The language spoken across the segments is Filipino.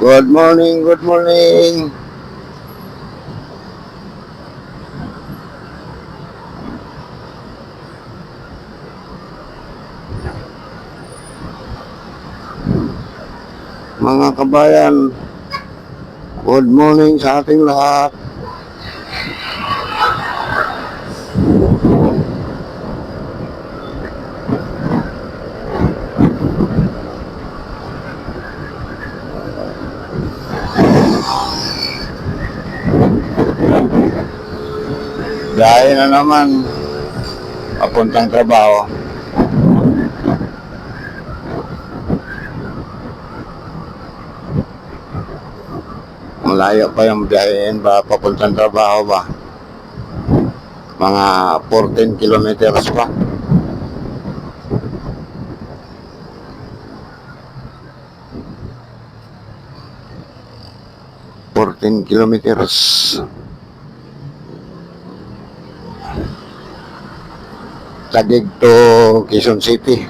Good morning, good morning. Mga kabayan, good morning sa ating lahat. Dahil na naman papuntang trabaho. Malayo pa yung biyahin ba papuntang trabaho ba? Mga 14 kilometers pa. Kilometers. Taguig to Quezon City.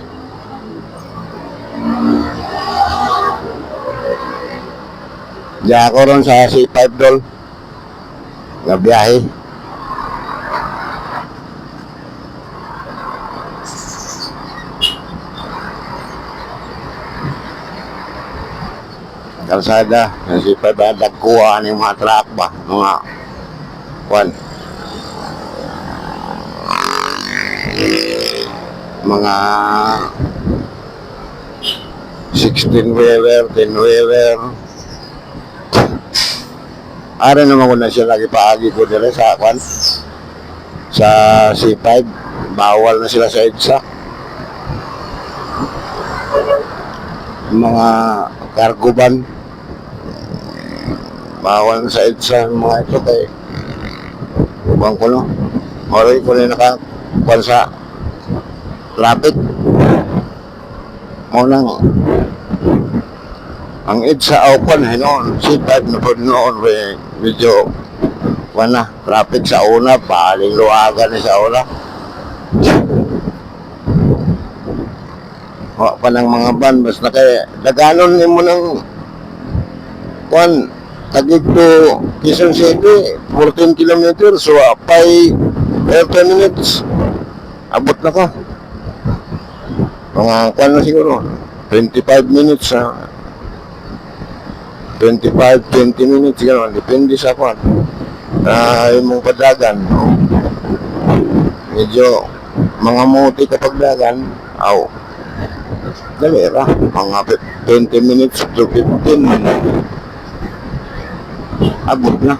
Diyan ako ron sa C5 dol. Gabiyahe. Kalsada, yung C5 ba, dagkuha ng mga truck ba, mga kwan. Mga 16-wheeler, 10-wheeler. Ara naman ko na siya lagi paagi ko dire sa kwan. Sa C5, bawal na sila sa EDSA. Mga cargo van, bawal na sa EDSA mga ito kay bang ko no. Oray ko na nakakuan sa traffic. Unang ang EDSA open noon, C5 na po noon medyo wala traffic sa una, paling luwagan na sa una. Wala pa ng mga van, basta kay daganon mo ng kwan, Taguig to Quezon City, 14 kilometers, so pay 10 minutes. Abot na ko. Mga kwan na siguro, 25 minutes 25-20 minutes gano'n, depende sa kwan. Yung padagan, medyo mga muti kapag dagan, dalera, mga 20 minutes to 15 abot na.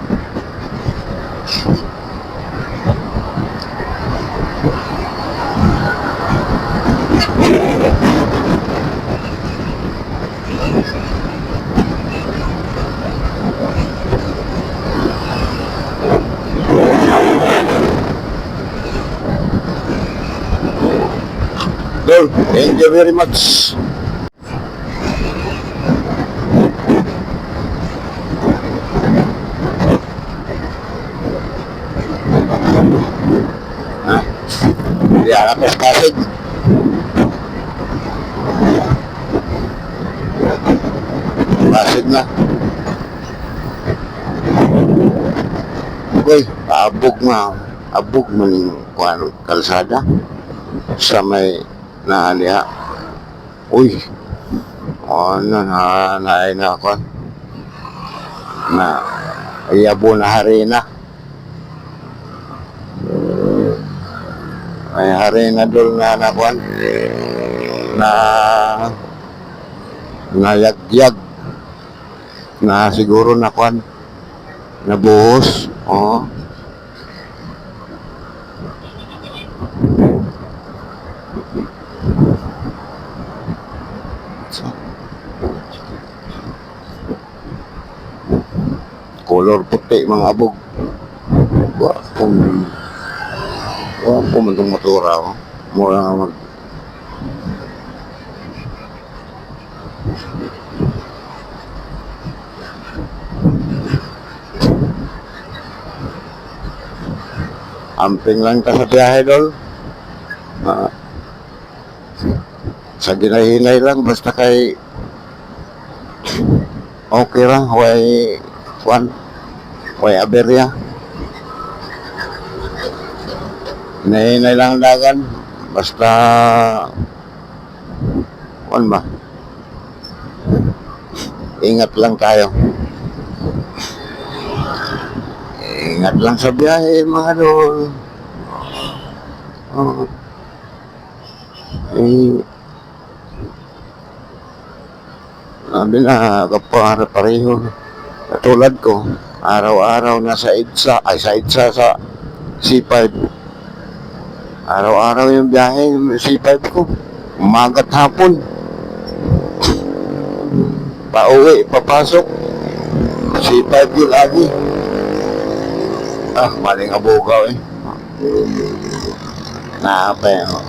Dol, thank you very much. Hindi alam ko Pasig. Pasig na. Uy, abog man yung kalsada sa may naaliha. Uy, naay na ako na iyabo na hari na. May hari na doon na nakuan na nayagyag na siguro nakuan na buhos. Color puti mga abog. Wala man itong matura ko. Mura nga amping lang ka sa biyahe doon. Sa ginahinay lang, basta kay okay ra, kuan, way aberya. Hinahinay lang dagan, basta, kuan ba, ingat lang tayo. Ingat lang sa biyahe, mga idol. Oh, eh, sabi na, pareho. Katulad ko, araw-araw nasa EDSA, sa EDSA sa C5. Araw-araw yung biyahe, yung C5 ko. Umaga't hapon. Pauwi, papasok. C5 yun lagi. Maling abugaw eh. Nakapay ako.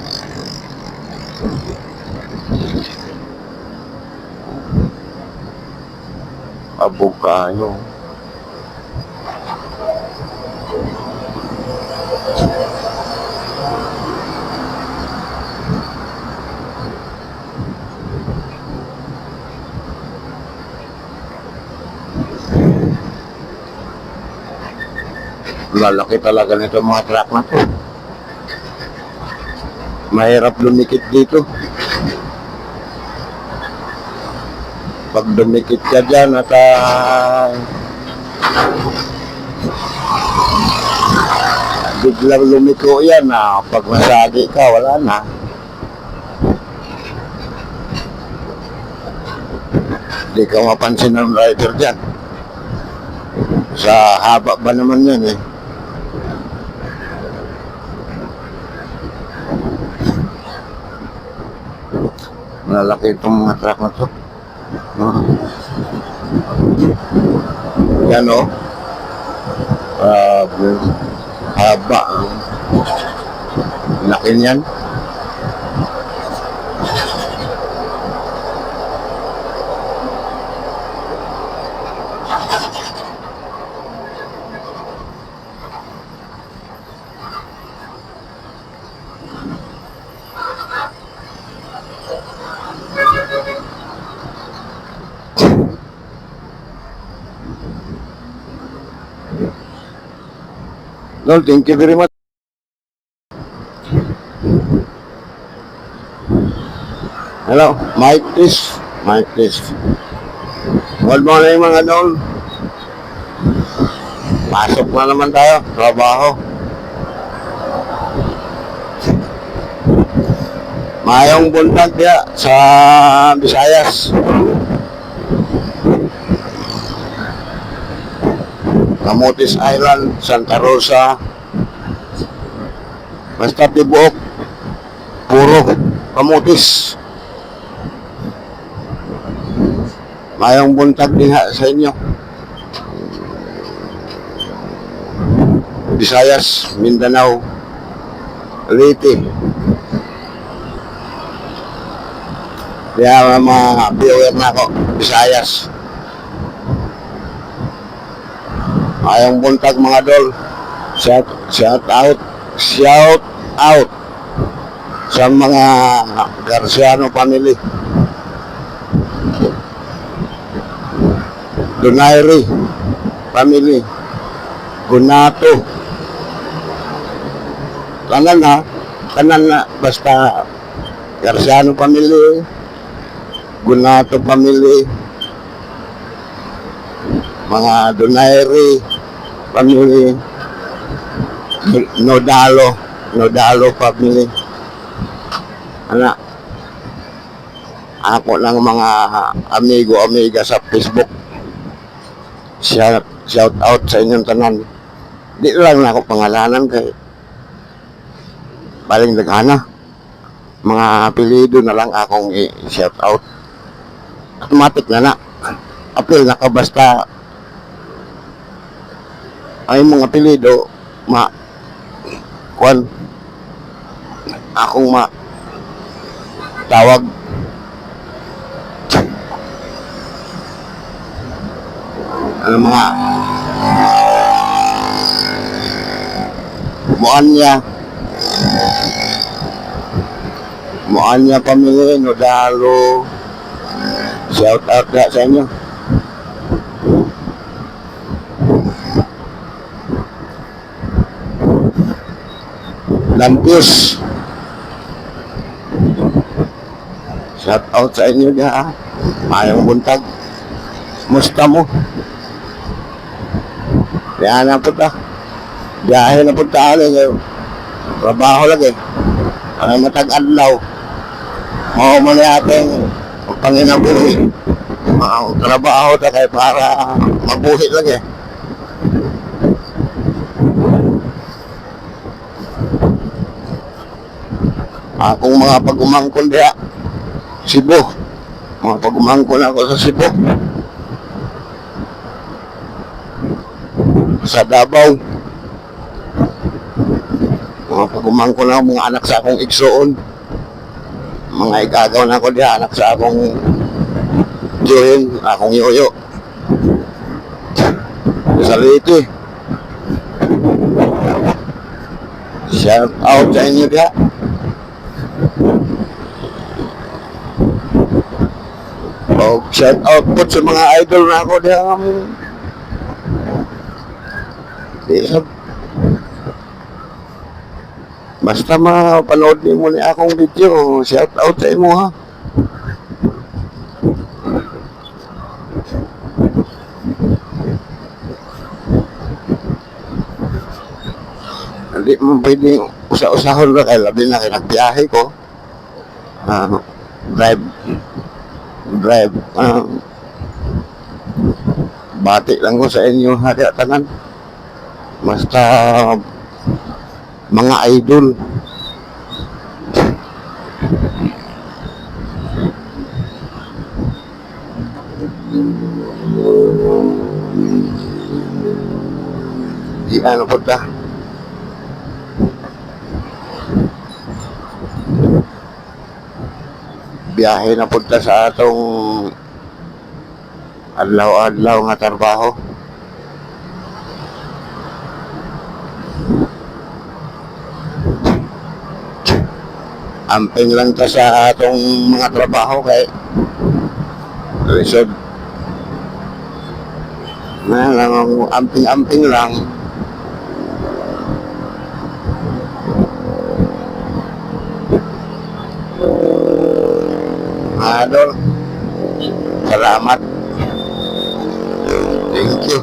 Abugayo. Lalaki talaga nito mga truck na to. Mahirap lumikit dito. Pag dumikit ka dyan at biglang lumiko yan pag masagi ka, wala na. Hindi ka mapansin ng rider dyan. Sa haba ba naman yan eh. Malalaki itong mga truck na to. Yan o. Haba. Laki niyan. Lol, thank you very much. Hello, Mike please. Mike please. Good morning mga dol. Pasok na naman tayo, trabaho. Mayong buntag dia sa Visayas. Camotes Island, Santa Rosa, basta tibuok, puro kamotes. Mayong buntag din sa inyo. Visayas, Mindanao, Leyte. Kaya mga viewer na ako, Visayas. Ayong buntag mga dol. Shout out sa mga Garciano family. Donaire family. Gunato. Kanan na basta Garciano family, Gunato family, mga Donaire family, Nodalo family. Ako lang mga amiga sa Facebook. Shout out sa inyong tanan. Di lang na ako pangalanan kay baling daghana. Mga apelido na lang akong i-shout out. Automatic na. Apel na ka basta ay mga apelido akong tawag. Mga Moanya family, Nodalo. Shout out na sa inyo. Lampios. Shout out sa inyo dyan. Mayong buntag. Musta mo? Yan na po ta. Biyahe na po ta. Trabaho lagi. Ang matag-adlaw. Mao man natin ang panginabuhi. Ang trabaho ta kay para mabuhi lagi. Akong mga pag-umangkon diya, Cebu. Mga pag-umangkon ako sa Cebu. Sa Davao. Mga pag-umangkon ako, mga anak sa akong igsoon. Mga igagaw na ako diya, anak sa akong Johin, akong yoyo. Sa Leyte. Shout out sa inyo diya. Shout out po sa mga idol na ako diya. Basta mapanood niyo muli akong video. Shout out sa imo ha. Hindi mo pwedeng usa-usahon na kaya labi na kinagbiyahe ko. Drive. Bati lang ko sa inyo hari at tanan. Basta mga idol. Di ano po ta. Biyahe na punta sa atong adlaw-adlaw nga trabaho. Amping lang ta sa atong mga trabaho kay resod na lang amping-amping lang. Adol, salamat. Thank you.